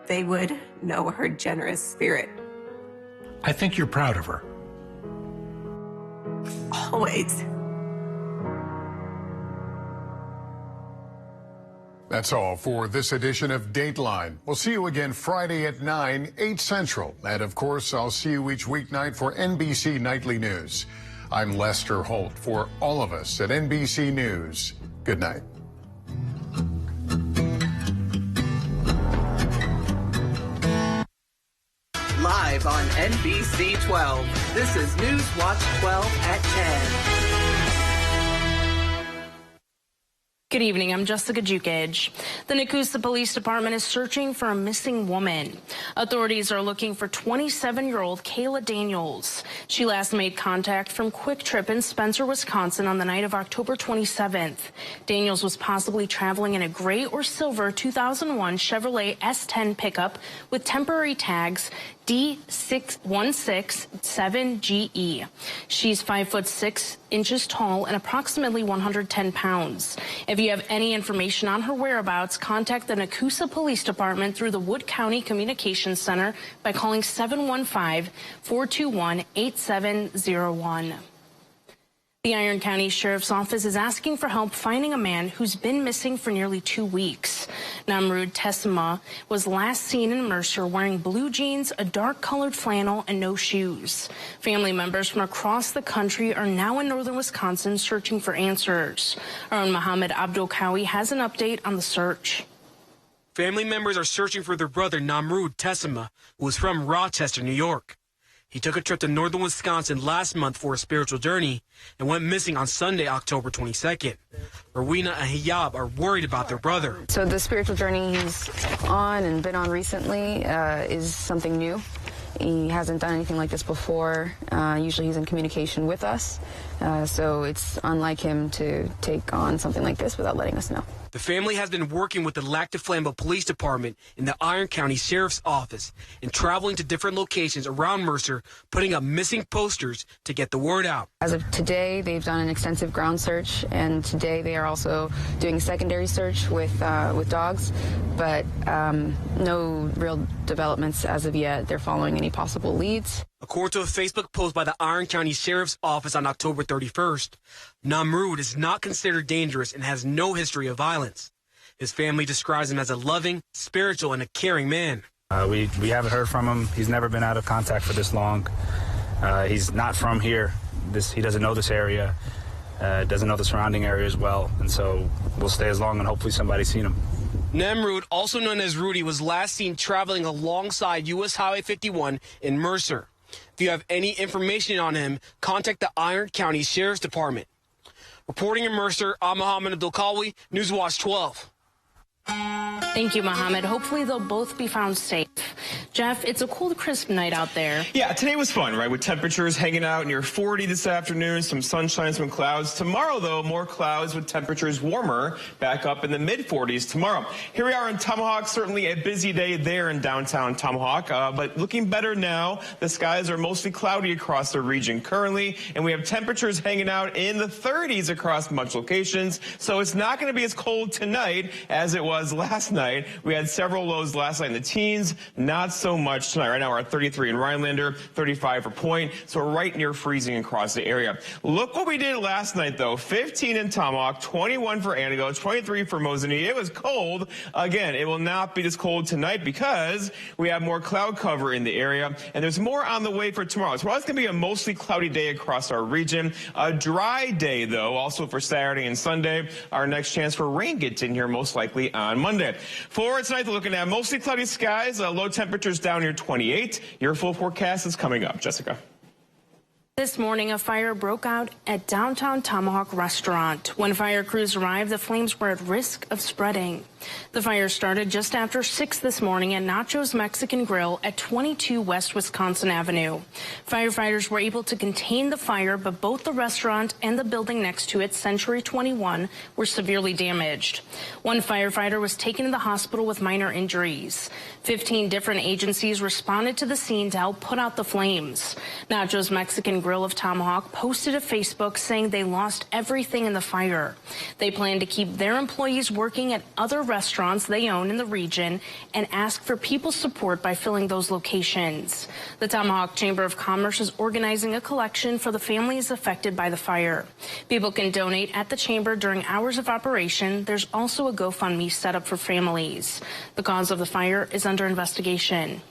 they would know her generous spirit. I think you're proud of her. Always. That's all for this edition of Dateline. We'll see you again Friday at 9, 8 Central. And of course, I'll see you each weeknight for NBC Nightly News. I'm Lester Holt. For all of us at NBC News, good night. Live on NBC 12, this is News Watch 12 at 10. Good evening, I'm Jessica Jukage. The Nakusa Police Department is searching for a missing woman. Authorities are looking for 27-year-old Kayla Daniels. She last made contact from Quick Trip in Spencer, Wisconsin on the night of October 27th. Daniels was possibly traveling in a gray or silver 2001 Chevrolet S10 pickup with temporary tags D6167GE. She's 5'6" tall and approximately 110 pounds. If you have any information on her whereabouts, contact the Nakusa Police Department through the Wood County Communications Center by calling 715-421-8701. The Iron County Sheriff's Office is asking for help finding a man who's been missing for nearly 2 weeks. Namrud Tessima was last seen in Mercer wearing blue jeans, a dark-colored flannel, and no shoes. Family members from across the country are now in northern Wisconsin searching for answers. Our own Mohammed Abdul Kawi has an update on the search. Family members are searching for their brother Namrud Tessima, who was from Rochester, New York. He took a trip to northern Wisconsin last month for a spiritual journey and went missing on Sunday, October 22nd. Rowena and Hiyab are worried about their brother. So the spiritual journey he's on and been on recently is something new. He hasn't done anything like this before. Usually he's in communication with us, so it's unlike him to take on something like this without letting us know. The family has been working with the Lac du Flambeau Police Department in the Iron County Sheriff's Office and traveling to different locations around Mercer, putting up missing posters to get the word out. As of today, they've done an extensive ground search, and today they are also doing a secondary search with dogs, but no real developments as of yet. They're following any possible leads. According to a Facebook post by the Iron County Sheriff's Office on October 31st, Namrud is not considered dangerous and has no history of violence. His family describes him as a loving, spiritual, and a caring man. We haven't heard from him. He's never been out of contact for this long. He's not from here. He doesn't know this area, doesn't know the surrounding area as well, and so we'll stay as long and hopefully somebody's seen him. Namrud, also known as Rudy, was last seen traveling alongside U.S. Highway 51 in Mercer. If you have any information on him, contact the Iron County Sheriff's Department. Reporting in Mercer, I'm Mohammed Abdul Kawi, News Watch 12. Thank you, Mohammed. Hopefully they'll both be found safe. Jeff, it's a cool, crisp night out there. Yeah, today was fun, right? With temperatures hanging out near 40 this afternoon, some sunshine, some clouds. Tomorrow, though, more clouds with temperatures warmer, back up in the mid-40s tomorrow. Here we are in Tomahawk, certainly a busy day there in downtown Tomahawk, but looking better now. The skies are mostly cloudy across the region currently, and we have temperatures hanging out in the 30s across much locations, so it's not going to be as cold tonight as it was last night. We had several lows last night in the teens, not so much tonight. Right now we're at 33 in Rhinelander, 35 for Point, so we're right near freezing across the area. Look what we did last night, though. 15 in Tomahawk, 21 for Antigo, 23 for Mosinee. It was cold. Again, it will not be this cold tonight because we have more cloud cover in the area, and there's more on the way for tomorrow. Tomorrow's going to be a mostly cloudy day across our region. A dry day, though, also for Saturday and Sunday. Our next chance for rain gets in here most likely on Monday. For tonight, we're looking at mostly cloudy skies, low temperatures down near 28. Your full forecast is coming up. Jessica. This morning, a fire broke out at downtown Tomahawk restaurant. When fire crews arrived, the flames were at risk of spreading. The fire started just after 6 this morning at Nacho's Mexican Grill at 22 West Wisconsin Avenue. Firefighters were able to contain the fire, but both the restaurant and the building next to it, Century 21, were severely damaged. One firefighter was taken to the hospital with minor injuries. 15 different agencies responded to the scene to help put out the flames. Nacho's Mexican Grill of Tomahawk posted to Facebook saying they lost everything in the fire. They plan to keep their employees working at other restaurants they own in the region and ask for people's support by filling those locations. The Tomahawk Chamber of Commerce is organizing a collection for the families affected by the fire. People can donate at the chamber during hours of operation. There's also a GoFundMe set up for families. The cause of the fire is under investigation.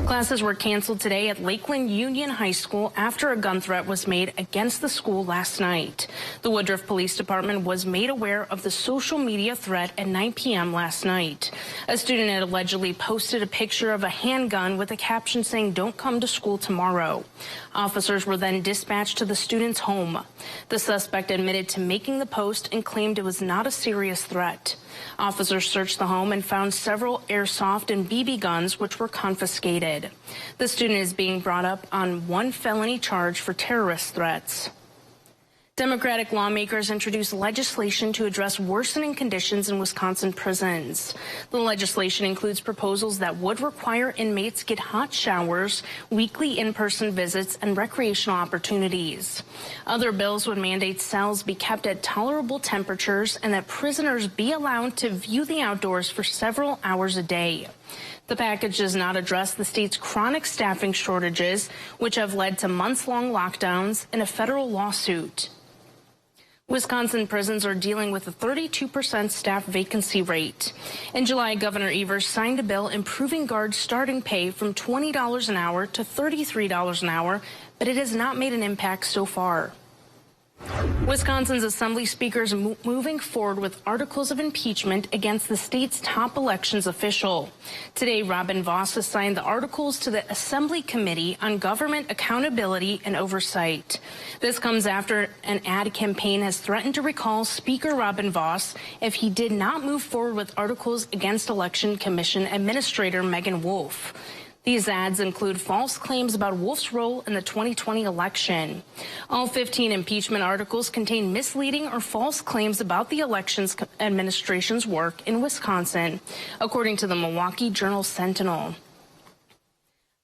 Classes were canceled today at Lakeland Union High School after a gun threat was made against the school last night. The Woodruff Police Department was made aware of the social media threat at 9 p.m. last night. A student had allegedly posted a picture of a handgun with a caption saying, "Don't come to school tomorrow." Officers were then dispatched to the student's home. The suspect admitted to making the post and claimed it was not a serious threat. Officers searched the home and found several airsoft and BB guns, which were confiscated. The student is being brought up on one felony charge for terrorist threats. Democratic lawmakers introduced legislation to address worsening conditions in Wisconsin prisons. The legislation includes proposals that would require inmates get hot showers, weekly in-person visits, and recreational opportunities. Other bills would mandate cells be kept at tolerable temperatures and that prisoners be allowed to view the outdoors for several hours a day. The package does not address the state's chronic staffing shortages, which have led to months-long lockdowns and a federal lawsuit. Wisconsin prisons are dealing with a 32% staff vacancy rate. In July, Governor Evers signed a bill improving guards' starting pay from $20 an hour to $33 an hour, but it has not made an impact so far. Wisconsin's Assembly Speaker is moving forward with articles of impeachment against the state's top elections official. Today, Robin Voss assigned the articles to the Assembly Committee on Government Accountability and Oversight. This comes after an ad campaign has threatened to recall Speaker Robin Voss if he did not move forward with articles against Election Commission Administrator Megan Wolf. These ads include false claims about Wolf's role in the 2020 election. All 15 impeachment articles contain misleading or false claims about the elections administration's work in Wisconsin, according to the Milwaukee Journal-Sentinel.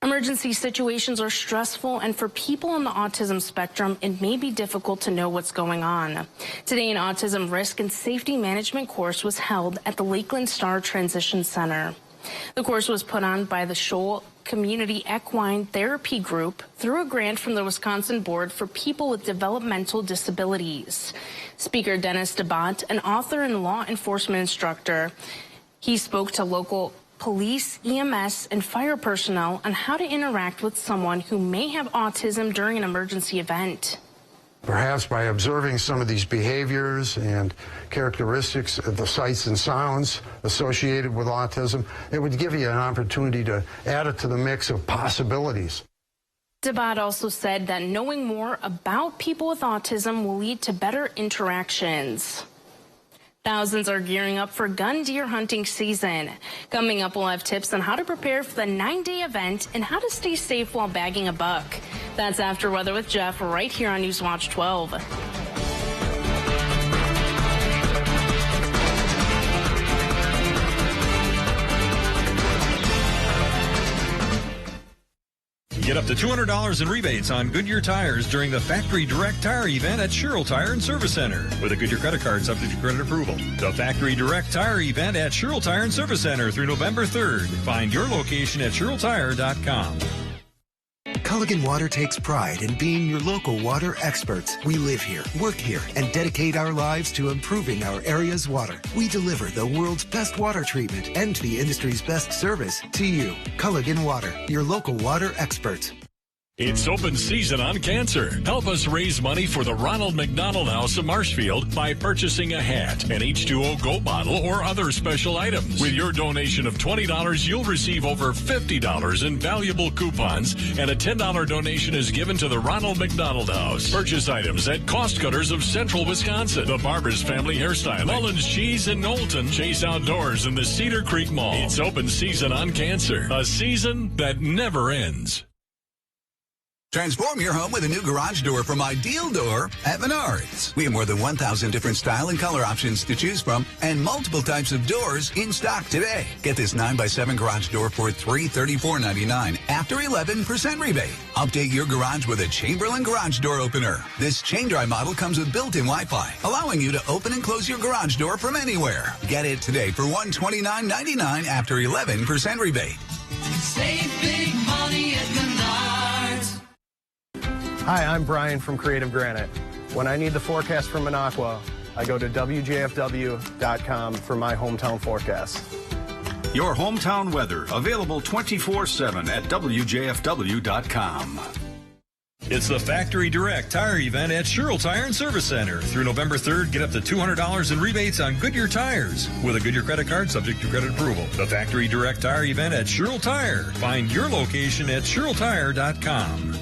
Emergency situations are stressful, and for people on the autism spectrum, it may be difficult to know what's going on. Today, an autism risk and safety management course was held at the Lakeland Star Transition Center. The course was put on by the Shoal Community Equine Therapy Group through a grant from the Wisconsin Board for People with Developmental Disabilities. Speaker Dennis DeBott, an author and law enforcement instructor, he spoke to local police, EMS, and fire personnel on how to interact with someone who may have autism during an emergency event. Perhaps by observing some of these behaviors and characteristics of the sights and sounds associated with autism, it would give you an opportunity to add it to the mix of possibilities. DeBott also said that knowing more about people with autism will lead to better interactions. Thousands are gearing up for gun deer hunting season. Coming up, we'll have tips on how to prepare for the 9-day event and how to stay safe while bagging a buck. That's After Weather with Jeff right here on Newswatch 12. Get up to $200 in rebates on Goodyear tires during the Factory Direct Tire event at Sherrill Tire and Service Center with a Goodyear credit card subject to credit approval. The Factory Direct Tire event at Sherrill Tire and Service Center through November 3rd. Find your location at SherrillTire.com. Culligan Water takes pride in being your local water experts. We live here, work here, and dedicate our lives to improving our area's water. We deliver the world's best water treatment and the industry's best service to you. Culligan Water, your local water experts. It's open season on cancer. Help us raise money for the Ronald McDonald House of Marshfield by purchasing a hat, an H2O Go bottle, or other special items. With your donation of $20, you'll receive over $50 in valuable coupons, and a $10 donation is given to the Ronald McDonald House. Purchase items at Cost Cutters of Central Wisconsin, the Barber's Family Hairstyling, Mullins Cheese in Knowlton, Chase Outdoors in the Cedar Creek Mall. It's open season on cancer, a season that never ends. Transform your home with a new garage door from Ideal Door at Menards. We have more than 1,000 different style and color options to choose from and multiple types of doors in stock today. Get this 9x7 garage door for $334.99 after 11% rebate. Update your garage with a Chamberlain garage door opener. This chain drive model comes with built-in Wi-Fi, allowing you to open and close your garage door from anywhere. Get it today for $129.99 after 11% rebate. Save big money at Menards. Hi, I'm Brian from Creative Granite. When I need the forecast from Minocqua, I go to WJFW.com for my hometown forecast. Your hometown weather, available 24/7 at WJFW.com. It's the Factory Direct Tire Event at Sherrill Tire and Service Center. Through November 3rd, get up to $200 in rebates on Goodyear tires with a Goodyear credit card subject to credit approval. The Factory Direct Tire Event at Sherrill Tire. Find your location at SherrillTire.com.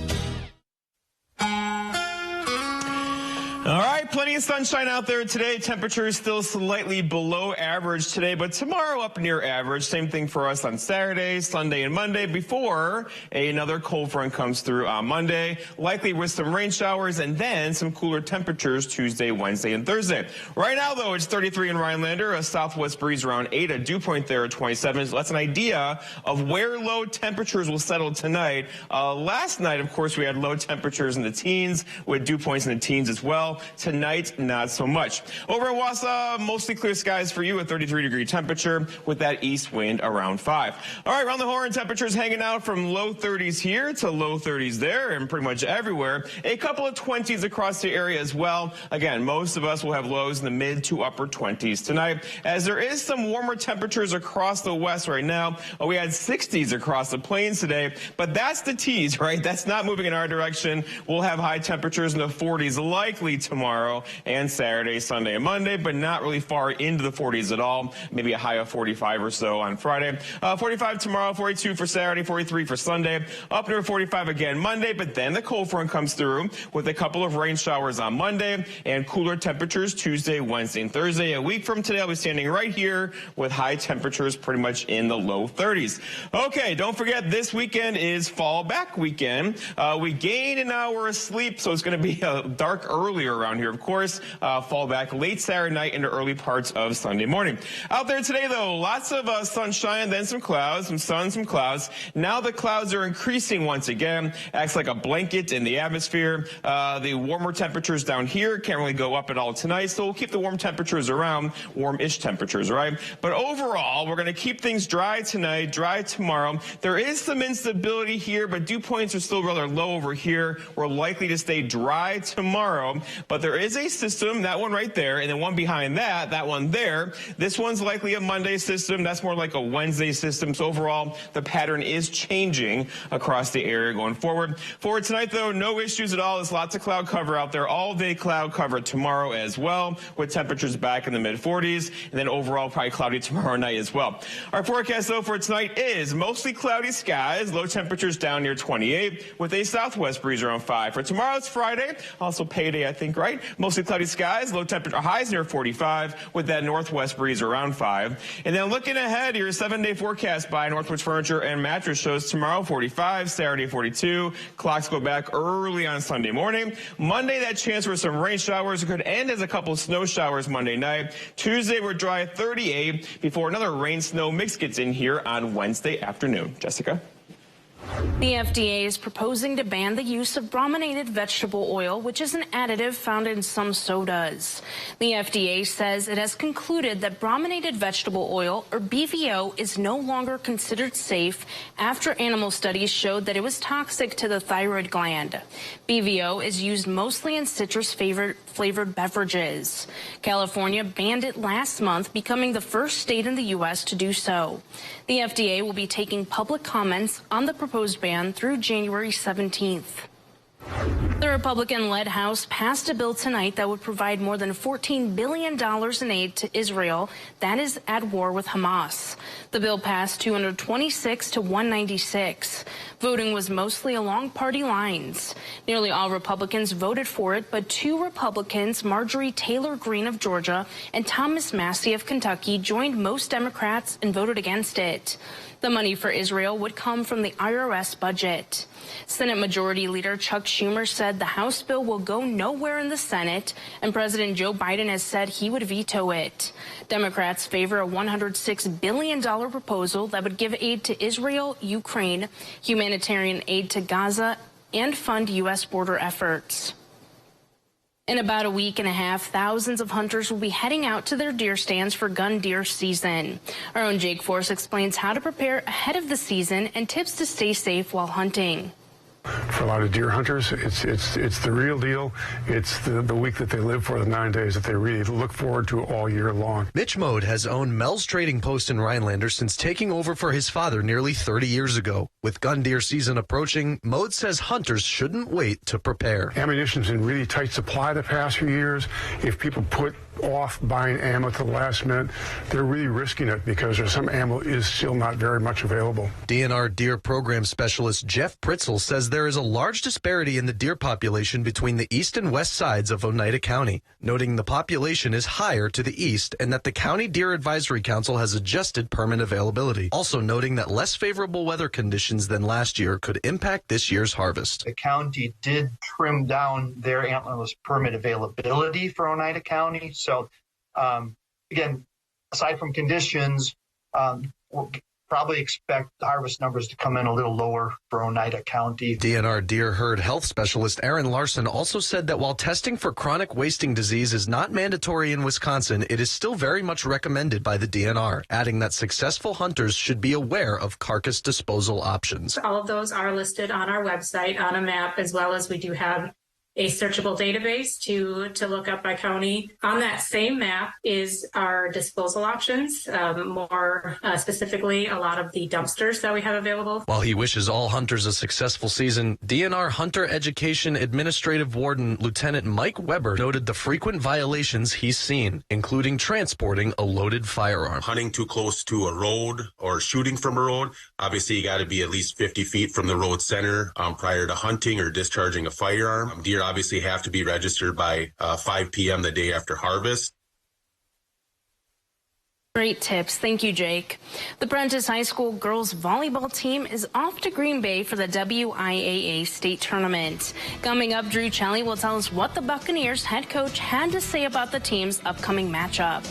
All right, plenty of sunshine out there today. Temperatures still slightly below average today, but tomorrow up near average. Same thing for us on Saturday, Sunday, and Monday before another cold front comes through on Monday, likely with some rain showers and then some cooler temperatures Tuesday, Wednesday, and Thursday. Right now, though, it's 33 in Rhinelander, a southwest breeze around 8, a dew point there at 27. So that's an idea of where low temperatures will settle tonight. Last night, of course, we had low temperatures in the teens with dew points in the teens as well. Tonight, not so much. Over in Wausau, mostly clear skies for you, a 33-degree temperature with that east wind around 5. All right, around the horn, temperatures hanging out from low 30s here to low 30s there and pretty much everywhere. A couple of 20s across the area as well. Again, most of us will have lows in the mid to upper 20s tonight, as there is some warmer temperatures across the west right now. We had 60s across the plains today, but that's the tease, right? That's not moving in our direction. We'll have high temperatures in the 40s likely tomorrow and Saturday, Sunday, and Monday, but not really far into the 40s at all. Maybe a high of 45 or so on Friday. 45 tomorrow, 42 for Saturday, 43 for Sunday. Up near 45 again Monday, but then the cold front comes through with a couple of rain showers on Monday and cooler temperatures Tuesday, Wednesday, and Thursday. A week from today, I'll be standing right here with high temperatures pretty much in the low 30s. Okay, don't forget this weekend is fall back weekend. We gain an hour of sleep, so it's going to be dark earlier around here, of course. Fall back late Saturday night into early parts of Sunday morning. Out there today, though, lots of sunshine, then some clouds, some sun, some clouds. Now the clouds are increasing once again. Acts like a blanket in the atmosphere. The warmer temperatures down here can't really go up at all tonight, so we'll keep the warm temperatures around, warm-ish temperatures, right? But overall, we're going to keep things dry tonight, dry tomorrow. There is some instability here, but dew points are still rather low over here. We're likely to stay dry tomorrow, but there is a system, that one right there, and then one behind that, that one there. This one's likely a Monday system. That's more like a Wednesday system. So overall, the pattern is changing across the area going forward. For tonight, though, no issues at all. There's lots of cloud cover out there. All day cloud cover tomorrow as well, with temperatures back in the mid-40s, and then overall probably cloudy tomorrow night as well. Our forecast, though, for tonight is mostly cloudy skies, low temperatures down near 28, with a southwest breeze around 5. For tomorrow, it's Friday, also payday, I think, right? Mostly cloudy skies, low temperature highs near 45, with that northwest breeze around 5. And then looking ahead, your 7-day forecast by Northwoods Furniture and Mattress shows tomorrow 45, Saturday 42. Clocks go back early on Sunday morning. Monday, that chance for some rain showers. It could end as a couple of snow showers Monday night. Tuesday, we're dry at 38 before another rain-snow mix gets in here on Wednesday afternoon. Jessica? The FDA is proposing to ban the use of brominated vegetable oil, which is an additive found in some sodas. The FDA says it has concluded that brominated vegetable oil, or BVO, is no longer considered safe after animal studies showed that it was toxic to the thyroid gland. BVO is used mostly in citrus-flavored beverages. California banned it last month, becoming the first state in the U.S. to do so. The FDA will be taking public comments on the proposed ban through January 17th. The Republican-led House passed a bill tonight that would provide more than $14 billion in aid to Israel that is at war with Hamas. The bill passed 226 to 196. Voting was mostly along party lines. Nearly all Republicans voted for it, but two Republicans, Marjorie Taylor Greene of Georgia and Thomas Massey of Kentucky, joined most Democrats and voted against it. The money for Israel would come from the IRS budget. Senate Majority Leader Chuck Schumer said the House bill will go nowhere in the Senate, and President Joe Biden has said he would veto it. Democrats favor a $106 billion proposal that would give aid to Israel, Ukraine, humanitarian aid to Gaza, and fund U.S. border efforts. In about a week and a half, thousands of hunters will be heading out to their deer stands for gun deer season. Our own Jake Force explains how to prepare ahead of the season and tips to stay safe while hunting. For a lot of deer hunters, it's the real deal. It's the week that they live for, the 9 days that they really look forward to all year long. Mitch Mode has owned Mel's Trading Post in Rhinelander since taking over for his father nearly 30 years ago. With gun deer season approaching, Mode says hunters shouldn't wait to prepare. Ammunition's in really tight supply the past few years. If people put off buying ammo to the last minute, they're really risking it because there's some ammo is still not very much available. DNR Deer Program Specialist Jeff Pritzel says there is a large disparity in the deer population between the east and west sides of Oneida County, noting the population is higher to the east and that the County Deer Advisory Council has adjusted permit availability. Also noting that less favorable weather conditions than last year could impact this year's harvest. The county did trim down their antlerless permit availability for Oneida County. So, again, aside from conditions, we'll probably expect harvest numbers to come in a little lower for Oneida County. DNR Deer Herd Health Specialist Aaron Larson also said that while testing for chronic wasting disease is not mandatory in Wisconsin, it is still very much recommended by the DNR, adding that successful hunters should be aware of carcass disposal options. All of those are listed on our website on a map, as well as we do have a searchable database to look up by county. On that same map is our disposal options, more specifically a lot of the dumpsters that we have available. While he wishes all hunters a successful season, DNR Hunter Education Administrative Warden Lieutenant Mike Weber noted the frequent violations he's seen, including transporting a loaded firearm. Hunting too close to a road or shooting from a road. Obviously, you got to be at least 50 feet from the road center prior to hunting or discharging a firearm. Deer obviously have to be registered by 5 p.m. the day after harvest. Great tips. Thank you, Jake. The Prentice High School girls volleyball team is off to Green Bay for the WIAA state tournament. Coming up, Drew Chelly will tell us what the Buccaneers head coach had to say about the team's upcoming matchup.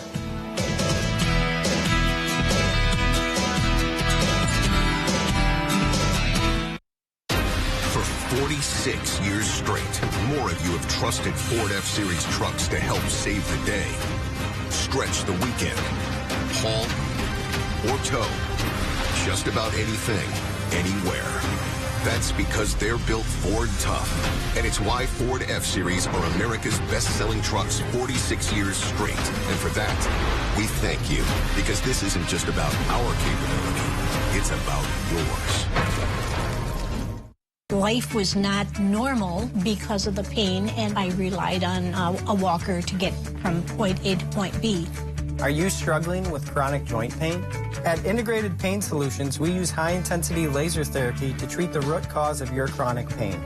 For 46 years straight, more of you have trusted Ford F-Series trucks to help save the day. Stretch the weekend. Haul or tow. Just about anything, anywhere. That's because they're built Ford tough. And it's why Ford F-Series are America's best-selling trucks 46 years straight. And for that, we thank you. Because this isn't just about our capability. It's about yours. Life was not normal because of the pain, and I relied on a walker to get from point A to point B. Are you struggling with chronic joint pain? At Integrated Pain Solutions, we use high-intensity laser therapy to treat the root cause of your chronic pain.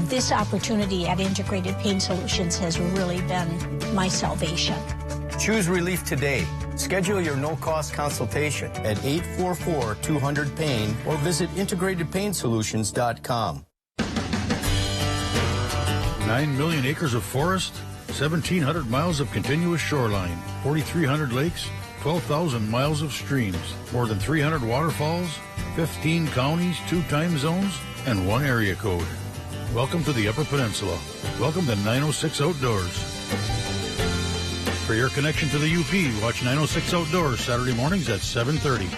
This opportunity at Integrated Pain Solutions has really been my salvation. Choose relief today. Schedule your no-cost consultation at 844-200-PAIN or visit integratedpainsolutions.com. 9 million acres of forest, 1,700 miles of continuous shoreline, 4,300 lakes, 12,000 miles of streams, more than 300 waterfalls, 15 counties, 2 time zones, and 1 area code. Welcome to the Upper Peninsula. Welcome to 906 Outdoors. For your connection to the UP, watch 906 Outdoors Saturday mornings at 7:30.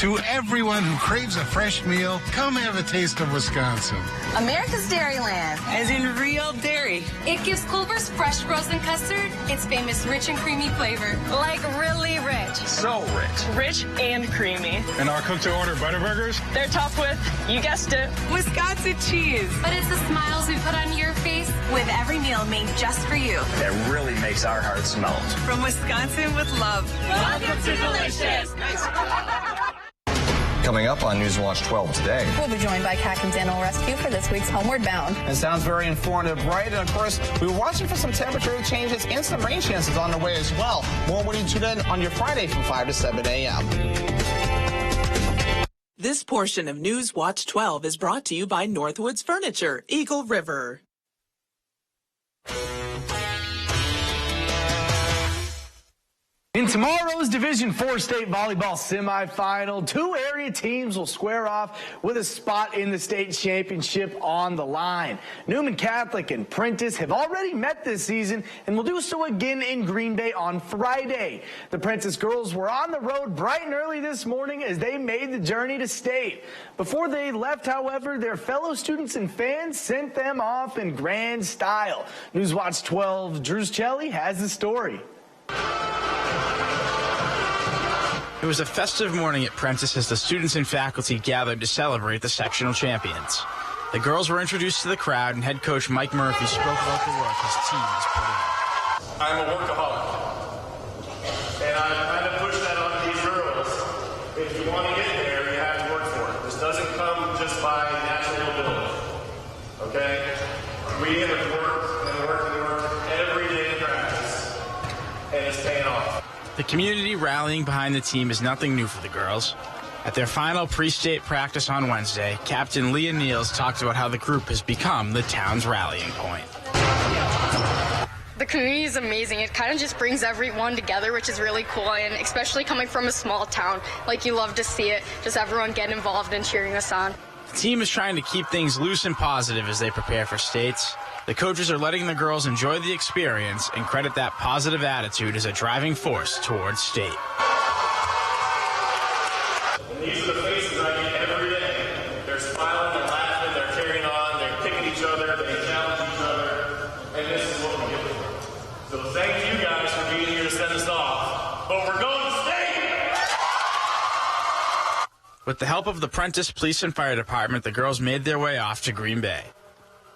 To everyone who craves a fresh meal, come have a taste of Wisconsin. America's Dairyland. As in real dairy. It gives Culver's fresh frozen custard its famous rich and creamy flavor. Like really rich. So rich. Rich and creamy. And our cook-to-order Butterburgers? They're topped with, you guessed it, Wisconsin cheese. But it's the smiles we put on your face with every meal made just for you. That really makes our hearts melt. From Wisconsin with love. Welcome to Delicious. Coming up on Newswatch 12 today. We'll be joined by Kackens Animal Rescue for this week's Homeward Bound. It sounds very informative, right? And of course, we were watching for some temperature changes and some rain chances on the way as well. More when you tune in on your Friday from 5 to 7 a.m. This portion of Newswatch 12 is brought to you by Northwoods Furniture, Eagle River. In tomorrow's Division IV state volleyball semifinal, two area teams will square off with a spot in the state championship on the line. Newman Catholic and Prentice have already met this season and will do so again in Green Bay on Friday. The Prentice girls were on the road bright and early this morning as they made the journey to state. Before they left, however, their fellow students and fans sent them off in grand style. Newswatch 12, Drew Celli has the story. It was a festive morning at Prentice as the students and faculty gathered to celebrate the sectional champions. The girls were introduced to the crowd, and head coach Mike Murphy spoke about the work his team has put in. I'm a workaholic, and I'm trying to push that on these girls. If you want to get there, you have to work for it. This doesn't come just by natural ability, okay? We have worked and worked and worked every day in practice, and it's paying off. The community rallying behind the team is nothing new for the girls. At their final pre-state practice on Wednesday, Captain Leah Niels talked about how the group has become the town's rallying point. The community is amazing. It kind of just brings everyone together, which is really cool, and especially coming from a small town, like you love to see it, just everyone get involved in cheering us on. The team is trying to keep things loose and positive as they prepare for states. The coaches are letting the girls enjoy the experience and credit that positive attitude as a driving force towards state. And these are the faces I get every day. They're smiling, they're laughing, they're carrying on, they're picking each other, they challenge each other, and this is what we get for. So thank you guys for being here to send us off. But we're going to state! With the help of the Prentice Police and Fire Department, the girls made their way off to Green Bay.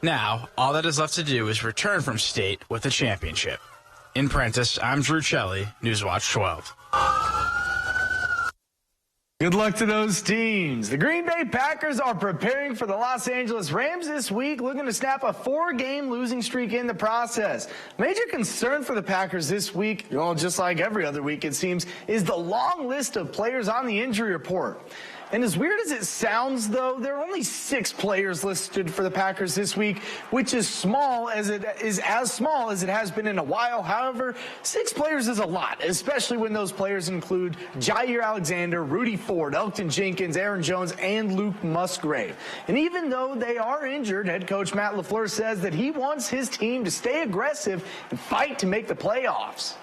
Now, all that is left to do is return from state with a championship. In Prentice, I'm Drew Celli, Newswatch 12. Good luck to those teams. The Green Bay Packers are preparing for the Los Angeles Rams this week, looking to snap a 4-game losing streak in the process. Major concern for the Packers this week, just like every other week it seems, is the long list of players on the injury report. And as weird as it sounds, though, there are only 6 players listed for the Packers this week, which is small as it has been in a while. However, 6 players is a lot, especially when those players include Jair Alexander, Rudy Ford, Elton Jenkins, Aaron Jones, and Luke Musgrave. And even though they are injured, head coach Matt LaFleur says that he wants his team to stay aggressive and fight to make the playoffs.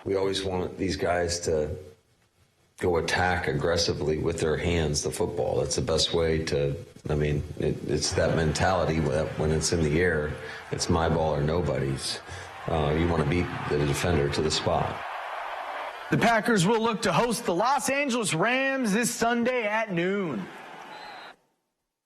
We always want these guys to go attack aggressively with their hands, the football. That's the best way to, it's that mentality that when it's in the air, it's my ball or nobody's. You want to beat the defender to the spot. The Packers will look to host the Los Angeles Rams this Sunday at noon.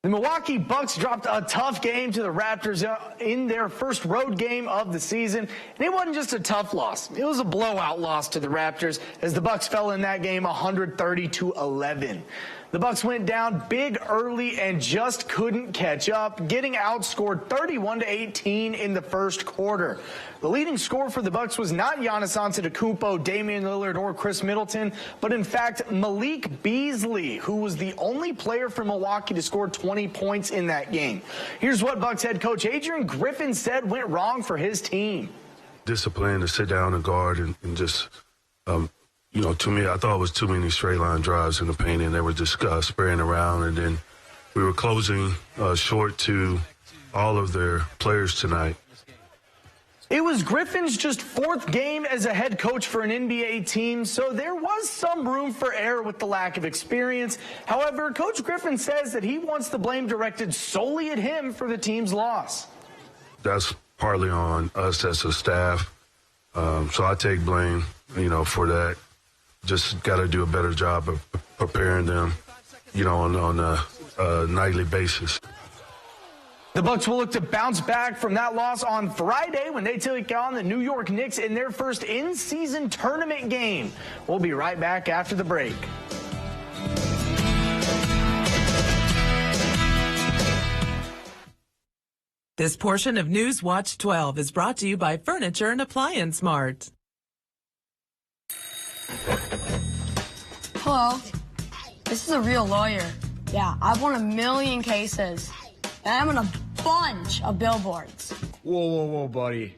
The Milwaukee Bucks dropped a tough game to the Raptors in their first road game of the season. And it wasn't just a tough loss. It was a blowout loss to the Raptors as the Bucks fell in that game 130-11. The Bucks went down big early and just couldn't catch up, getting outscored 31-18 in the first quarter. The leading scorer for the Bucks was not Giannis Antetokounmpo, Damian Lillard, or Chris Middleton, but in fact Malik Beasley, who was the only player for Milwaukee to score 20 points in that game. Here's what Bucks head coach Adrian Griffin said went wrong for his team. Discipline to sit down and guard and just, to me, I thought it was too many straight line drives in the paint, and they were just spraying around. And then we were closing short to all of their players tonight. It was Griffin's just 4th game as a head coach for an NBA team, so there was some room for error with the lack of experience. However, Coach Griffin says that he wants the blame directed solely at him for the team's loss. That's partly on us as a staff, so I take blame, for that. Just got to do a better job of preparing them, on a nightly basis. The Bucks will look to bounce back from that loss on Friday when they take on the New York Knicks in their first in-season tournament game. We'll be right back after the break. This portion of News Watch 12 is brought to you by Furniture and Appliance Mart. Hello. This is a real lawyer. Yeah, I've won 1 million cases. And I'm on a bunch of billboards. Whoa, buddy.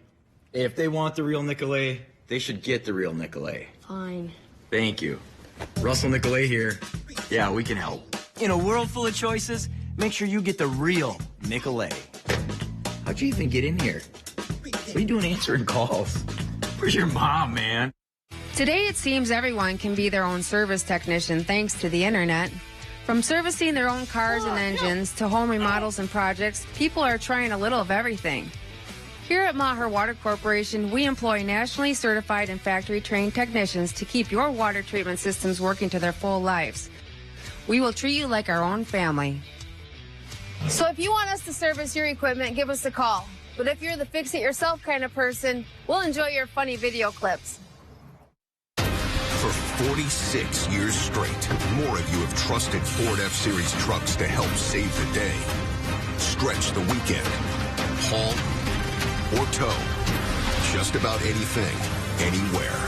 If they want the real Nicolay, they should get the real Nicolay. Fine. Thank you. Russell Nicolay here. Yeah, we can help. In a world full of choices, make sure you get the real Nicolay. How'd you even get in here? What are you doing answering calls? Where's your mom, man? Today, it seems everyone can be their own service technician thanks to the internet. From servicing their own cars and engines to home remodels and projects, people are trying a little of everything. Here at Maher Water Corporation, we employ nationally certified and factory-trained technicians to keep your water treatment systems working to their full lives. We will treat you like our own family. So if you want us to service your equipment, give us a call. But if you're the fix-it-yourself kind of person, we'll enjoy your funny video clips. For 46 years straight, more of you have trusted Ford F-Series trucks to help save the day. Stretch the weekend. Haul or tow. Just about anything, anywhere.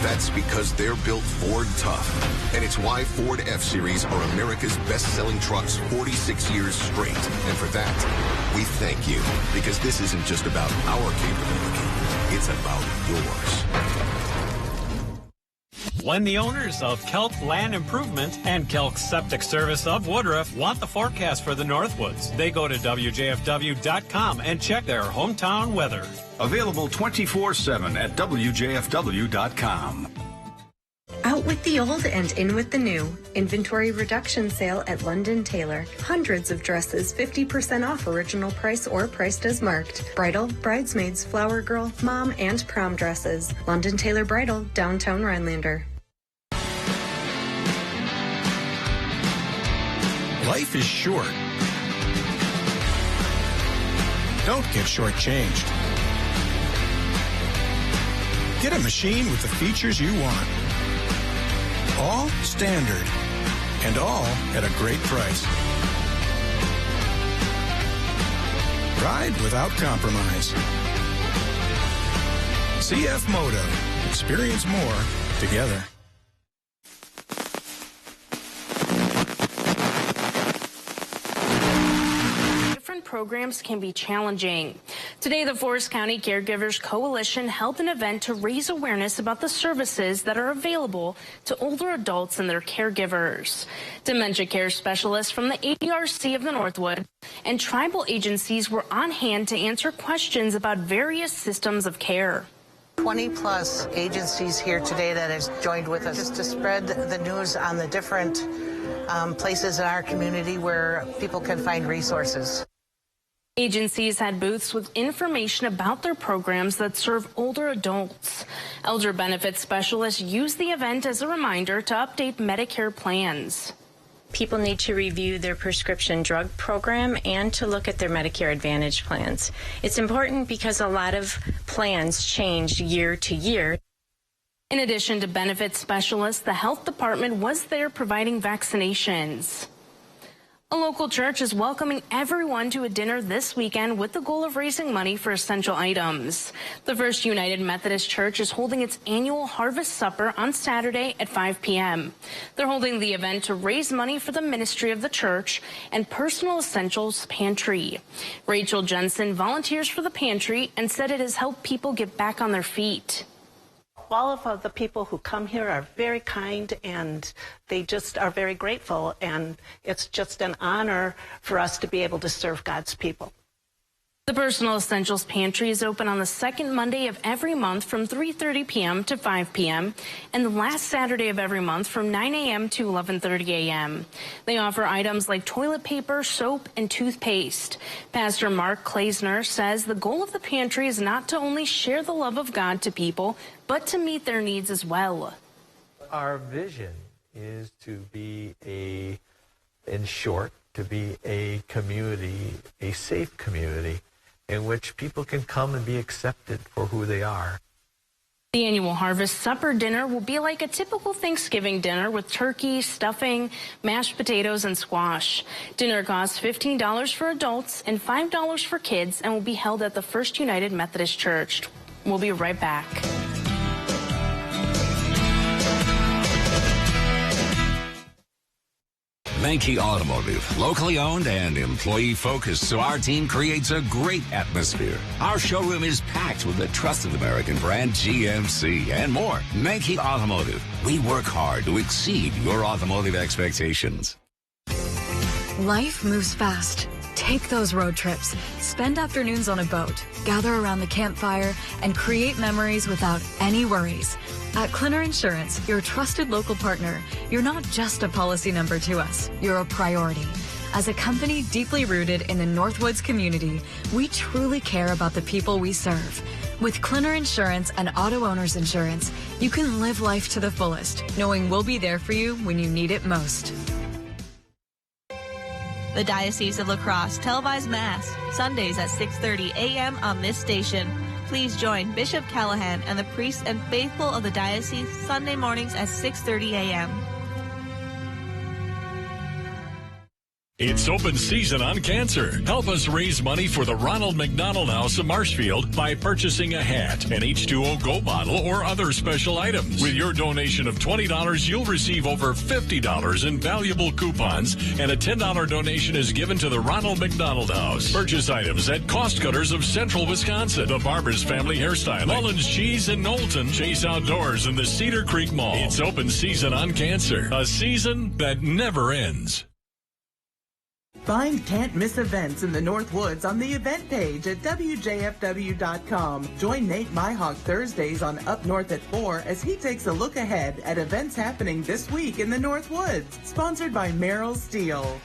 That's because they're built Ford tough. And it's why Ford F-Series are America's best-selling trucks 46 years straight. And for that, we thank you. Because this isn't just about our capability. It's about yours. When the owners of Kelk Land Improvement and Kelk Septic Service of Woodruff want the forecast for the Northwoods, they go to WJFW.com and check their hometown weather. Available 24/7 at WJFW.com. Out with the old and in with the new. Inventory reduction sale at London Tailor. Hundreds of dresses, 50% off original price or priced as marked. Bridal, bridesmaids, flower girl, mom, and prom dresses. London Tailor Bridal, downtown Rhinelander. Life is short. Don't get shortchanged. Get a machine with the features you want. All standard, and all at a great price. Ride without compromise. CF Moto. Experience more together. Programs can be challenging. Today, the Forest County Caregivers Coalition held an event to raise awareness about the services that are available to older adults and their caregivers. Dementia care specialists from the ADRC of the Northwood and tribal agencies were on hand to answer questions about various systems of care. 20-plus agencies here today that has joined with us just to spread the news on the different places in our community where people can find resources. Agencies had booths with information about their programs that serve older adults. Elder benefits specialists used the event as a reminder to update Medicare plans. People need to review their prescription drug program and to look at their Medicare Advantage plans. It's important because a lot of plans change year to year. In addition to benefits specialists, the health department was there providing vaccinations. A local church is welcoming everyone to a dinner this weekend with the goal of raising money for essential items. The First United Methodist Church is holding its annual Harvest Supper on Saturday at 5 p.m. They're holding the event to raise money for the ministry of the church and Personal Essentials Pantry. Rachel Jensen volunteers for the pantry and said it has helped people get back on their feet. All of the people who come here are very kind and they just are very grateful, and it's just an honor for us to be able to serve God's people. The Personal Essentials Pantry is open on the second Monday of every month from 3:30 p.m. to 5 p.m. and the last Saturday of every month from 9 a.m. to 11:30 a.m. They offer items like toilet paper, soap, and toothpaste. Pastor Mark Klaisner says the goal of the pantry is not to only share the love of God to people, but to meet their needs as well. Our vision is to be to be a community, a safe community, in which people can come and be accepted for who they are. The annual Harvest Supper dinner will be like a typical Thanksgiving dinner with turkey, stuffing, mashed potatoes, and squash. Dinner costs $15 for adults and $5 for kids and will be held at the First United Methodist Church. We'll be right back. Menke Automotive, locally owned and employee-focused, so our team creates a great atmosphere. Our showroom is packed with the trusted American brand GMC and more. Menke Automotive, we work hard to exceed your automotive expectations. Life moves fast. Take those road trips. Spend afternoons on a boat. Gather around the campfire and create memories without any worries. At Clinner Insurance, your trusted local partner, you're not just a policy number to us, you're a priority. As a company deeply rooted in the Northwoods community, we truly care about the people we serve. With Clinner Insurance and Auto Owners Insurance, you can live life to the fullest, knowing we'll be there for you when you need it most. The Diocese of La Crosse televised Mass, Sundays at 6:30 a.m. on this station. Please join Bishop Callahan and the priests and faithful of the diocese Sunday mornings at 6:30 a.m. It's open season on cancer. Help us raise money for the Ronald McDonald House of Marshfield by purchasing a hat, an H2O Go bottle, or other special items. With your donation of $20, you'll receive over $50 in valuable coupons, and a $10 donation is given to the Ronald McDonald House. Purchase items at Cost Cutters of Central Wisconsin, the Barber's Family Hairstyling, Mullins Cheese in Knowlton, Chase Outdoors, and the Cedar Creek Mall. It's open season on cancer, a season that never ends. Find can't-miss events in the Northwoods on the event page at WJFW.com. Join Nate Myhawk Thursdays on Up North at 4 as he takes a look ahead at events happening this week in the Northwoods. Sponsored by Merrill Steel.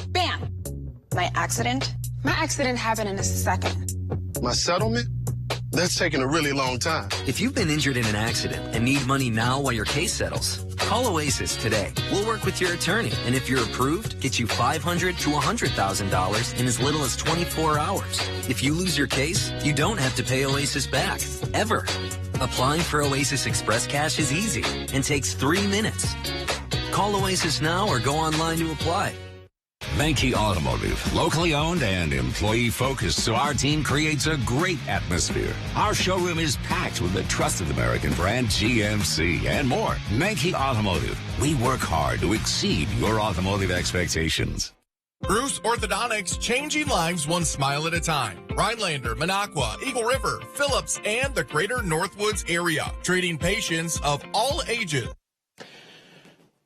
Bam! My accident? My accident happened in a second. My settlement? That's taking a really long time. If you've been injured in an accident and need money now while your case settles, call Oasis today. We'll work with your attorney, and if you're approved, get you $500,000 to $100,000 in as little as 24 hours. If you lose your case, you don't have to pay Oasis back, ever. Applying for Oasis Express Cash is easy and takes 3 minutes. Call Oasis now or go online to apply. Menke Automotive, locally owned and employee-focused, so our team creates a great atmosphere. Our showroom is packed with the trusted American brand GMC and more. Menke Automotive, we work hard to exceed your automotive expectations. Bruce Orthodontics, changing lives one smile at a time. Rhinelander, Minocqua, Eagle River, Phillips, and the greater Northwoods area. Treating patients of all ages.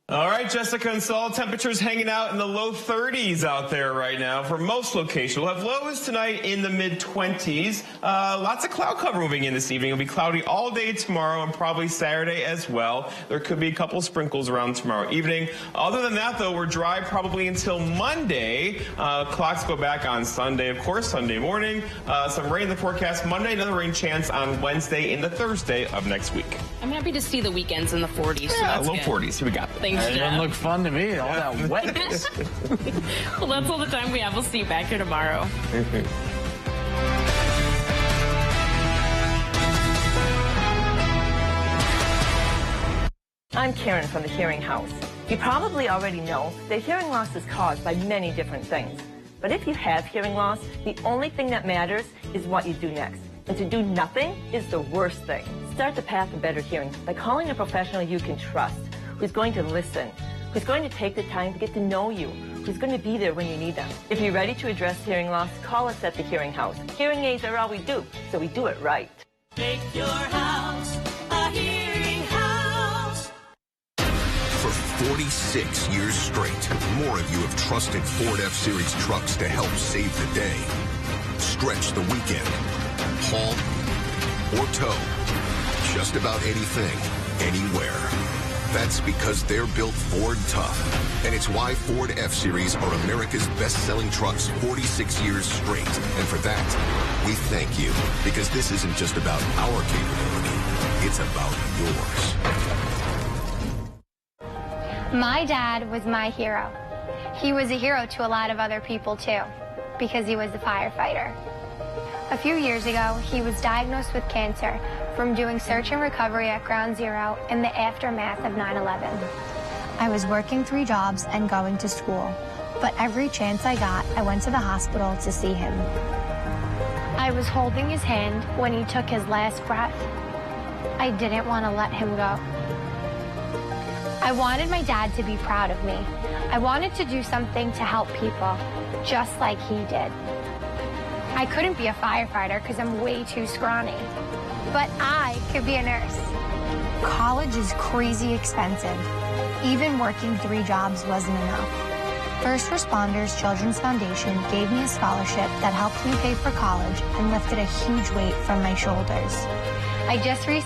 All right, Jessica and Saul, temperatures hanging out in the low 30s out there right now for most locations. We'll have lows tonight in the mid-20s. Lots of cloud cover moving in this evening. It'll be cloudy all day tomorrow and probably Saturday as well. There could be a couple sprinkles around tomorrow evening. Other than that, though, we're dry probably until Monday. Clocks go back on Sunday, of course, Sunday morning. Some rain in the forecast Monday, another rain chance on Wednesday into Thursday of next week. I'm happy to see the weekends in the 40s. Yeah, so low 40s. Here we got. Thanks, It doesn't look fun to me, all that wetness. Well, that's all the time we have. We'll see you back here tomorrow. I'm Karen from the Hearing House. You probably already know that hearing loss is caused by many different things. But if you have hearing loss, the only thing that matters is what you do next. And to do nothing is the worst thing. Start the path of better hearing by calling a professional you can trust, who's going to listen, who's going to take the time to get to know you, who's going to be there when you need them. If you're ready to address hearing loss, call us at the Hearing House. Hearing aids are all we do, so we do it right. Make your house a hearing house. For 46 years straight, more of you have trusted Ford F-Series trucks to help save the day. Stretch the weekend. Haul or tow. Just about anything, anywhere. That's because they're built Ford tough. And it's why Ford F-Series are America's best-selling trucks 46 years straight. And for that, we thank you. Because this isn't just about our capability. It's about yours. My dad was my hero. He was a hero to a lot of other people, too, because he was a firefighter. A few years ago, he was diagnosed with cancer from doing search and recovery at Ground Zero in the aftermath of 9/11. I was working 3 jobs and going to school, but every chance I got, I went to the hospital to see him. I was holding his hand when he took his last breath. I didn't want to let him go. I wanted my dad to be proud of me. I wanted to do something to help people, just like he did. I couldn't be a firefighter because I'm way too scrawny, but I could be a nurse. College is crazy expensive. Even working 3 jobs wasn't enough. First Responders Children's Foundation gave me a scholarship that helped me pay for college and lifted a huge weight from my shoulders. I just recently